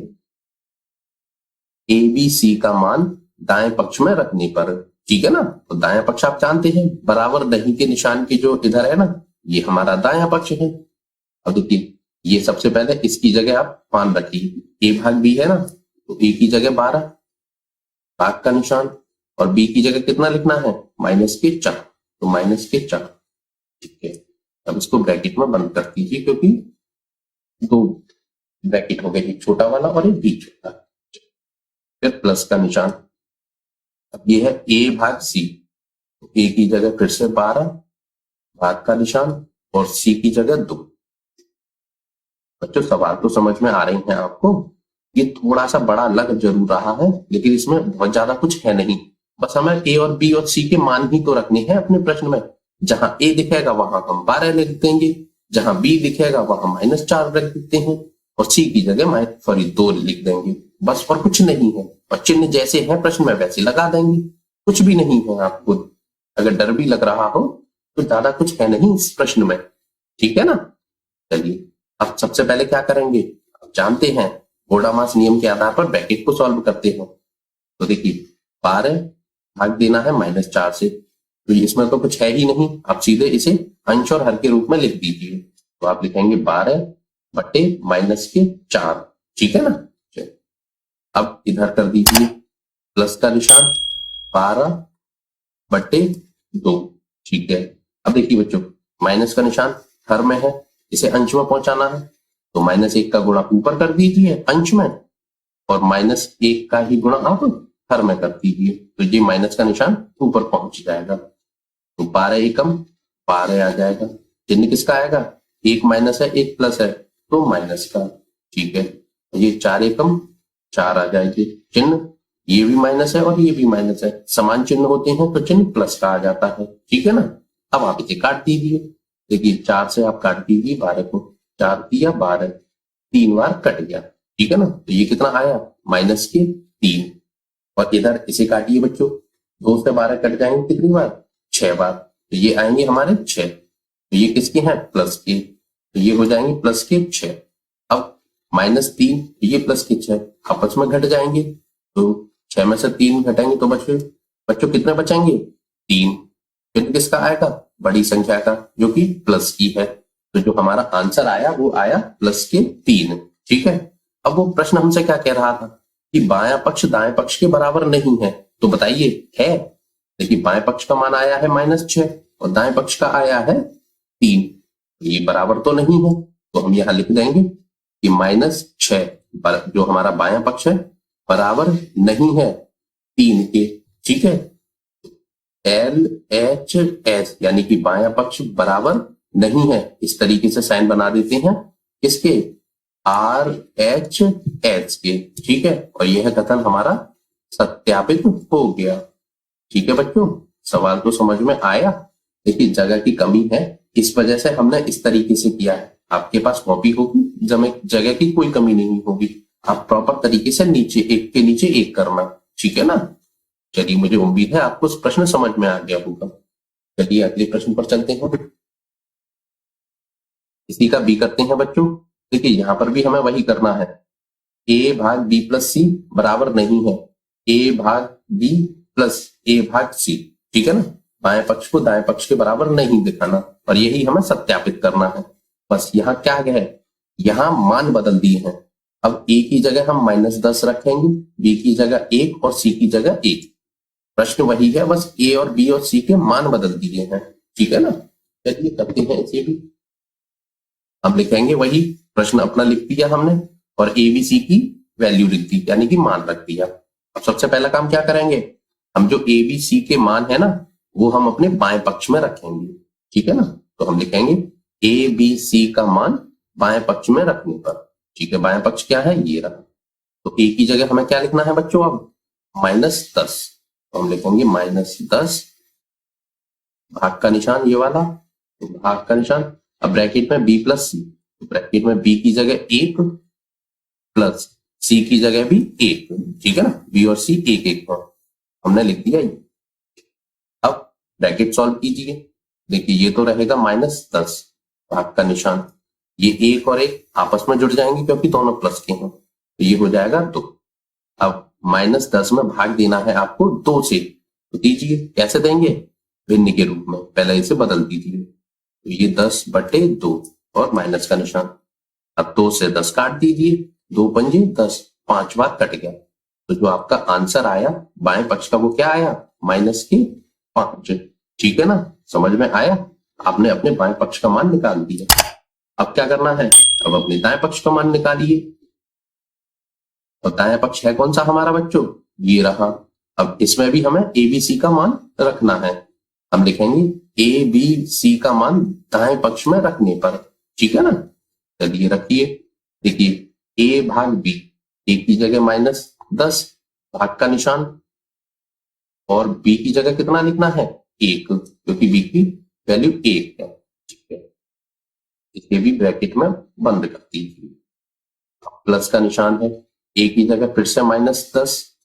ए बी सी का मान दाएं पक्ष में रखने पर। ठीक है ना, तो दायां पक्ष आप जानते हैं बराबर नहीं के निशान के जो इधर है ना, ये हमारा दायां पक्ष है। अब देखिए, ये सबसे पहले इसकी जगह आप मान रखिए, ए भाग बी है ना, तो ए की जगह 12, भाग का निशान, और बी की जगह कितना लिखना है, -4, तो -4। ठीक है, अब इसको ब्रैकेट में बंद कर दीजिए, क्योंकि 2 ब्रैकेट हो गए, एक छोटा वाला और एक बीच वाला। फिर प्लस का निशान। अब ये है ए भाग सी, तो ए की जगह फिर से 12, भाग का निशान, और सी की जगह 2। बच्चों सवाल तो समझ में आ रहे हैं आपको? ये थोड़ा सा बड़ा लग जरूर रहा है, लेकिन इसमें बहुत ज्यादा कुछ है नहीं। बस हमें ए और बी और सी के मान ही तो रखने हैं अपने प्रश्न में। जहां ए दिखेगा वहां हम 12 लिख देंगे, जहां बी दिखेगा वहां -4 रख देते हैं, और सी की जगह 2 लिख देंगे। बस, और कुछ नहीं है। और चिन्ह जैसे है प्रश्न में वैसे लगा देंगे, कुछ भी नहीं है। आपको अगर डर भी लग रहा हो तो ज्यादा कुछ है नहीं इस प्रश्न में, ठीक है ना। चलिए, अब सबसे पहले क्या करेंगे, अब जानते हैं गोडामास नियम के आधार पर ब्रैकेट को सॉल्व करते हैं। तो देखिए, 12 भाग देना है -4 से, तो इसमें तो कुछ है ही नहीं। आप सीधे इसे अंश और हर के रूप में लिख दीजिए। तो आप लिखेंगे 12 बटे -4, ठीक है ना। चलिए, अब इधर कर दीजिए प्लस का निशान, 12 बटे 2, ठीक है। अब देखिए बच्चों, माइनस का निशान हर में है, इसे अंश में पहुंचाना है, तो -1 का गुणा ऊपर कर दीजिए अंश में, और -1 का ही गुणा आप हर में कर दीजिए, तो ये माइनस का निशान ऊपर पहुंच जाएगा। तो 12 एकम 12 आ जाएगा। चिन्ह किसका आएगा, एक माइनस है एक प्लस है, तो माइनस का, ठीक है। ये 4 एकम 4 आ जाएगी। चिन्ह ये भी माइनस है और ये भी माइनस है, समान चिन्ह होते हैं तो चिन्ह प्लस का आ जाता है, ठीक है ना। अब आप इसे काट दीजिए। देखिए, 4 से आप काट दीजिए 12 को, 4 दिया 12, 3 बार कट गया, ठीक है ना। तो ये कितना आया, -3। और इधर इसे काटिए बच्चों, 2 से 12 कट जाएंगे कितनी बार, 6 बार, तो ये आएंगे हमारे 6। तो ये किसके हैं, प्लस के, तो ये हो जाएंगे प्लस के 6। अब -3, ये प्लस के 6 आपस में घट जाएंगे, तो 6 में से 3 घटाएंगे तो बच्चों कितने बचेंगे, 3। फिर किसका आएगा, बड़ी संख्या का, जो कि प्लस की है। तो जो हमारा आंसर आया वो आया प्लस के 3, ठीक है। अब वो प्रश्न हमसे क्या कह रहा था कि बायां पक्ष दाएं पक्ष के बराबर नहीं है, तो बताइए है। देखिए, बाएं पक्ष का मान आया है -6 और दाएं पक्ष का आया है 3, ये बराबर तो नहीं है। तो हम यहां लिख देंगे कि -6 जो हमारा बायां पक्ष है बराबर नहीं है 3 के, ठीक है। LHS यानी कि बायां पक्ष बराबर नहीं है, इस तरीके से साइन बना देते हैं किसके, RHS के, ठीक है। और यह कथन हमारा सत्यापित हो गया, ठीक है बच्चों। सवाल तो समझ में आया। देखिए, जगह की कमी है, इस वजह से हमने इस तरीके से किया है। आपके पास कॉपी होगी, जगह की कोई कमी नहीं होगी, आप प्रॉपर तरीके से नीचे एक के नीचे एक करना, ठीक है ना। चलिए, मुझे उम्मीद है आपको प्रश्न समझ में आ गया होगा। चलिए अगले प्रश्न पर चलते हैं। इसी का बी करते हैं बच्चों। देखिए, यहां पर भी हमें वही करना है, a भाग b प्लस सी बराबर नहीं है a भाग b प्लस a भाग c, ठीक है ना। बाएं पक्ष को दाएं पक्ष के बराबर नहीं दिखाना, और यही हमें सत्यापित करना है। बस यहाँ क्या है, यहाँ मान बदल दिए हैं। अब a की जगह हम -10 रखेंगे, b की जगह 1 और c की जगह 1। प्रश्न वही है, बस a और b और c के मान बदल दिए हैं, ठीक है ना। चलिए करते हैं इसे भी। हम लिखेंगे वही, प्रश्न अपना लिख दिया हमने और ए बी सी की वैल्यू लिख दी, यानी कि मान रख दिया। अब सबसे पहला काम क्या करेंगे, हम जो ए बी सी के मान है ना वो हम अपने बाएं पक्ष में रखेंगे, ठीक है ना। तो हम लिखेंगे ए बी सी का मान बाएं पक्ष में रखने पर, ठीक है। बाएं पक्ष क्या है, ये रहा। तो ए की जगह हमें क्या लिखना है बच्चों, अब -10। तो हम लिखेंगे -10, भाग का निशान ये वाला, तो भाग का निशान। अब ब्रैकेट में b प्लस सी, ब्रैकेट में b की जगह 1 प्लस c की जगह भी 1, ठीक है ना। b और c 1 पर हमने लिख दिया ये। अब ब्रैकेट सॉल्व कीजिए। देखिए, ये तो रहेगा -10, भाग का निशान, ये 1 और 1 आपस में जुड़ जाएंगे क्योंकि दोनों प्लस के हैं, तो ये हो जाएगा 2। अब -10 में भाग देना है आपको 2 से, तो दीजिए। कैसे देंगे, भिन्न के रूप में, पहले इसे बदल दीजिए। तो ये 10 बटे 2 और माइनस का निशान। अब 2 से 10 काट दीजिए, 2 पंजे 10, 5 बार कट गया। तो जो आपका आंसर आया बाएं पक्ष का वो क्या आया, -5, ठीक है ना। समझ में आया, आपने अपने बाएं पक्ष का मान निकाल दिया। अब क्या करना है, अब अपने दाएं पक्ष का मान निकालिए। और दाएं पक्ष है कौन सा हमारा बच्चों, ये रहा। अब इसमें भी हमें ए बी सी का मान रखना है। हम लिखेंगे ए बी सी का मान दाएं पक्ष में रखने पर, ठीक है ना। चलिए रखिए। देखिए, ए भाग बी, ए की जगह -10 भाग का निशान, और बी की जगह कितना लिखना है 1, क्योंकि बी की वैल्यू 1 है। ठीक है, इसे भी ब्रैकेट में बंद कर दीजिए। प्लस का निशान है, ए की जगह फिर से -10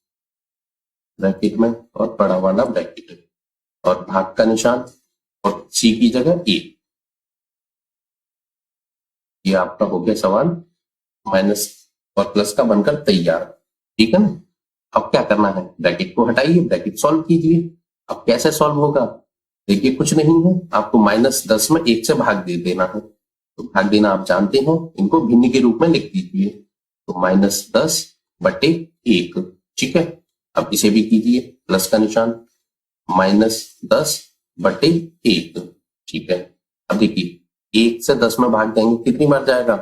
ब्रैकेट में और बड़ा वाला ब्रैकेट है, और भाग का निशान, और सी की जगह 1। ये आपका हो गया सवाल माइनस और प्लस का बनकर तैयार। ठीक है ना, अब क्या करना है, ब्रैकेट को हटाइए, ब्रैकेट सॉल्व कीजिए। अब कैसे सॉल्व होगा, देखिए कुछ नहीं है, आपको -10 में 1 से भाग दे देना है। तो भाग देना आप जानते हैं, इनको भिन्न के रूप में लिख दीजिए। तो -10/1। ठीक है, अब इसे भी कीजिए, प्लस का निशान, -10/1। ठीक है, अब देखिए 1 से 10 में भाग देंगे, कितनी बार जाएगा,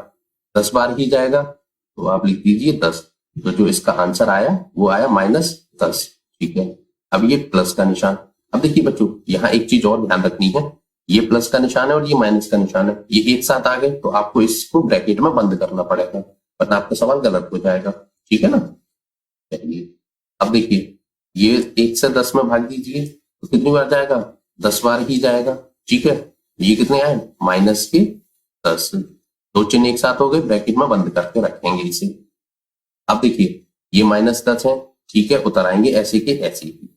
10 बार ही जाएगा। तो आप लिख दीजिए 10। तो जो इसका आंसर आया वो आया -10। ठीक है, अब ये प्लस का निशान। अब देखिए बच्चों, यहाँ एक चीज और ध्यान रखनी है, ये प्लस का निशान है और ये माइनस का निशान है, ये एक साथ आ गए, तो आपको इसको ब्रैकेट में बंद करना पड़ेगा, वरना आपका सवाल गलत हो जाएगा। ठीक है ना, चलिए अब देखिए, ये 1 से 10 में भाग दीजिए, तो कितनी बार जाएगा, 10 बार ही जाएगा। ठीक है, ये कितने आए, -10। दो चिन्ह एक साथ हो गए, ब्रैकेट में बंद करके रखेंगे इसे। अब देखिए ये -10 है, ठीक है, उतर आएंगे ऐसे के ऐसे ही।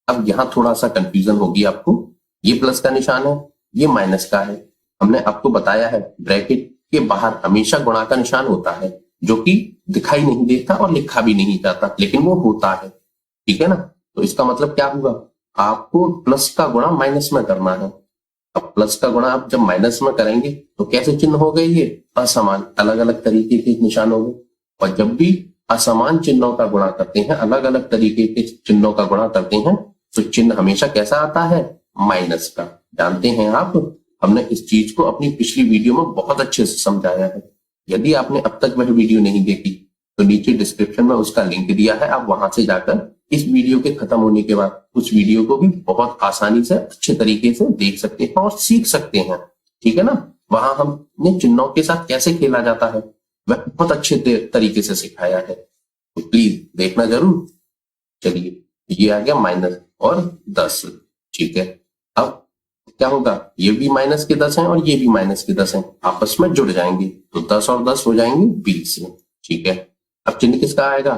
अब यहाँ थोड़ा सा कंफ्यूजन होगी आपको, ये प्लस का निशान है, ये माइनस का है। हमने आपको बताया है ब्रैकेट के बाहर हमेशा गुणा का निशान होता है, जो कि दिखाई नहीं देता और लिखा भी नहीं जाता, लेकिन वो होता है। ठीक है ना, तो इसका मतलब क्या हुआ, आपको प्लस का गुणा माइनस में करना है। अब प्लस का गुणा आप जब माइनस में करेंगे तो कैसे चिन्ह हो गए, ये असमान, अलग अलग तरीके के निशान हो गए। और जब भी असमान चिन्हों का गुणा करते हैं, अलग अलग तरीके के चिन्हों का गुणा करते हैं, तो चिन्ह हमेशा कैसा आता है, माइनस का। जानते हैं आप, हमने इस चीज को अपनी पिछली वीडियो में बहुत अच्छे से समझाया है। यदि आपने अब तक वह वीडियो नहीं देखी तो नीचे डिस्क्रिप्शन में उसका लिंक दिया है, आप वहां से जाकर इस वीडियो के खत्म होने के बाद उस वीडियो को भी बहुत आसानी से अच्छे तरीके से देख सकते हैं और सीख सकते हैं। ठीक है ना, वहां हमने चिन्हों के साथ कैसे खेला जाता है वह बहुत अच्छे तरीके से सिखाया है, तो प्लीज देखना जरूर। चलिए, ये आ गया माइनस और 10। ठीक है, अब क्या होगा, ये भी -10 है और ये भी -10 है, आपस में जुड़ जाएंगे, तो 10 और 10 हो जाएंगे 20। ठीक है, अब चिन्ह किसका आएगा,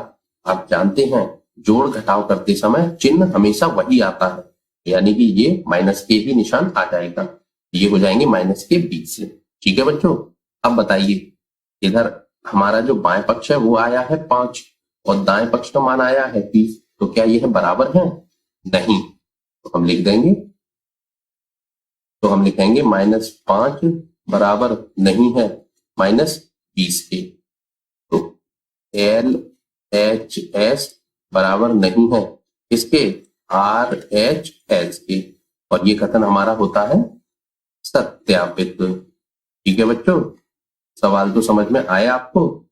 आप जानते हैं जोड़ घटाव करते समय चिन्ह हमेशा वही आता है, यानी कि ये माइनस के ही निशान आ जाएगा, ये हो जाएंगे -20। ठीक है बच्चों, अब बताइए, इधर हमारा जो बाएं पक्ष है वो आया है 5 और दाएं पक्ष का मान आया है 20, तो क्या ये बराबर है, नहीं। तो हम लिख देंगे, तो हम लिखेंगे -5 बराबर नहीं है -20 के। तो LHS बराबर नहीं है इसके RHS के, और ये कथन हमारा होता है सत्यापित। ठीक है बच्चों, सवाल तो समझ में आया आपको।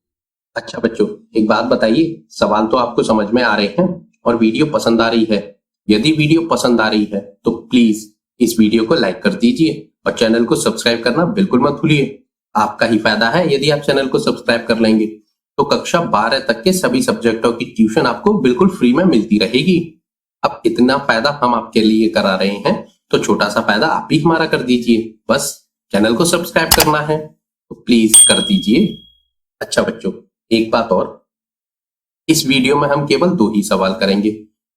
अच्छा बच्चों, एक बात बताइए, सवाल तो आपको समझ में आ रहे हैं और वीडियो पसंद आ रही है। यदि वीडियो पसंद आ रही है तो प्लीज इस वीडियो को लाइक कर दीजिए और चैनल को सब्सक्राइब करना बिल्कुल मत भूलिए। आपका ही फायदा है यदि आप चैनल को सब्सक्राइब कर लेंगे, तो कक्षा 12 तक के सभी सब्जेक्टों की ट्यूशन आपको बिल्कुल फ्री में मिलती रहेगी। अब इतना फायदा हम आपके लिए करा रहे हैं, तो छोटा सा फायदा आप भी हमारा कर दीजिए, बस चैनल को सब्सक्राइब करना है, तो प्लीज कर दीजिए। अच्छा बच्चों, एक बात और, इस वीडियो में हम केवल 2 ही सवाल करेंगे,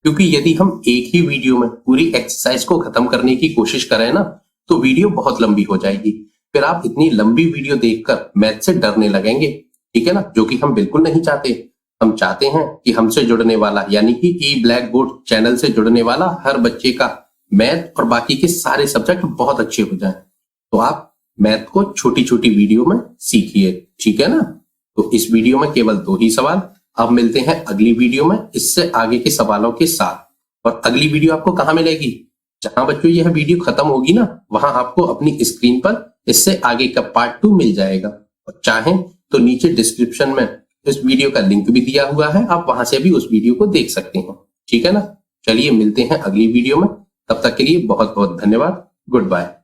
क्योंकि यदि हम एक ही वीडियो में पूरी एक्सरसाइज को खत्म करने की कोशिश करें ना, तो वीडियो बहुत लंबी हो जाएगी, फिर आप इतनी लंबी वीडियो देखकर मैथ से डरने लगेंगे। ठीक है ना, जो कि हम बिल्कुल नहीं चाहते। हम चाहते हैं कि हमसे जुड़ने वाला, यानी कि ई ब्लैक बोर्ड चैनल से जुड़ने वाला हर बच्चे का मैथ और बाकी के सारे सब्जेक्ट बहुत अच्छे हो जाएं। तो आप मैथ को छोटी छोटी वीडियो में सीखिए। ठीक है ना, तो इस वीडियो में केवल 2 ही सवाल। अब मिलते हैं अगली वीडियो में इससे आगे के सवालों के साथ। और अगली वीडियो आपको कहाँ मिलेगी, जहां बच्चों यह वीडियो खत्म होगी ना, वहां आपको अपनी स्क्रीन पर इससे आगे का पार्ट 2 मिल जाएगा। और चाहें तो नीचे डिस्क्रिप्शन में इस वीडियो का लिंक भी दिया हुआ है, आप वहां से भी उस वीडियो को देख सकते हैं। ठीक है ना, चलिए मिलते हैं अगली वीडियो में, तब तक के लिए बहुत बहुत धन्यवाद, गुड बाय।